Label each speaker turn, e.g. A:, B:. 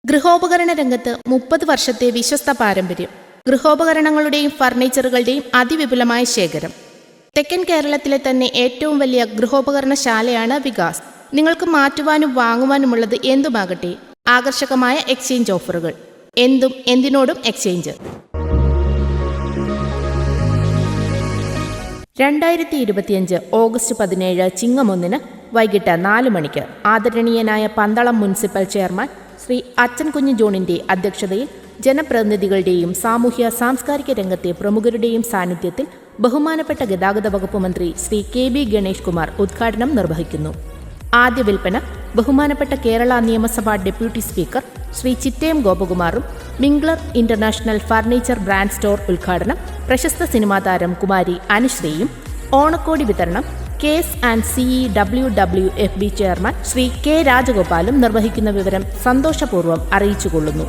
A: ഗൃഹോപകരണ രംഗത്ത് 30 വർഷത്തെ വിശ്വസ്ത പാരമ്പര്യം. ഗൃഹോപകരണങ്ങളുടെയും ഫർണിച്ചറുകളുടെയും അതിവിപുലമായ ശേഖരം. തെക്കൻ കേരളത്തിലെ തന്നെ ഏറ്റവും വലിയ ഗൃഹോപകരണശാലയാണ് വികാസ്. നിങ്ങൾക്ക് മാറ്റുവാനും വാങ്ങുവാനുമുള്ളത് എന്തുമാകട്ടെ, ആകർഷകമായ എക്സ്ചേഞ്ച് ഓഫറുകൾ. എന്തും എന്തിനോടും എക്സ്ചേഞ്ച്. 2025 ഓഗസ്റ്റ് 17 ചിങ്ങം 1 വൈകിട്ട് 4 മണിക്ക് ആദരണീയനായ പന്തളം മുനിസിപ്പൽ ചെയർമാൻ ശ്രീ അച്ചൻകുഞ്ഞ് ജോണിന്റെ അധ്യക്ഷതയിൽ ജനപ്രതിനിധികളുടെയും സാമൂഹ്യ സാംസ്കാരിക രംഗത്തെ പ്രമുഖരുടെയും സാന്നിധ്യത്തിൽ ബഹുമാനപ്പെട്ട ഗതാഗത വകുപ്പ് മന്ത്രി ശ്രീ KB ഗണേഷ് കുമാർ ഉദ്ഘാടനം നിർവഹിക്കുന്നു. ആദ്യ വിൽപ്പന ബഹുമാനപ്പെട്ട കേരള നിയമസഭാ ഡെപ്യൂട്ടി സ്പീക്കർ ശ്രീ ചിറ്റയം ഗോപകുമാറും Mingler international furniture brand store ഉദ്ഘാടനം പ്രശസ്ത സിനിമാ താരം കുമാരി അനുശ്രീയും, ഓണക്കോടി വിതരണം KS&CE WWFB chairman Shri K രാജഗോപാലും നിർവഹിക്കുന്ന വിവരം സന്തോഷപൂർവ്വം അറിയിച്ചുകൊള്ളുന്നു.